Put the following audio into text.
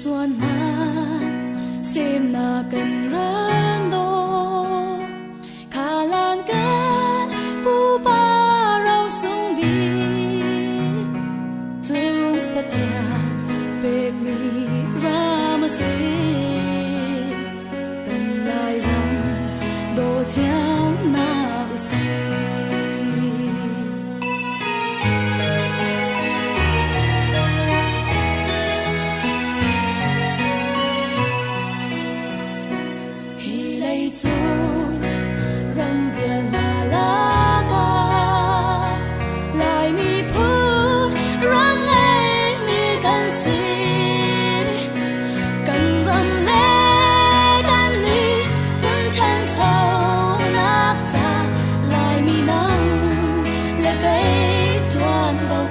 xuân na xem na cần rang đô khả lan can pu ba rau sung bi tung patian beg mi ramasi cần lai ram đồ cháo na usi Hãy ram việt na la ca lại mi phút ram ngay mi can si cần ram lệ can mi vẫn chân sâu nát ra lại mi nắng lệ cây tuan bao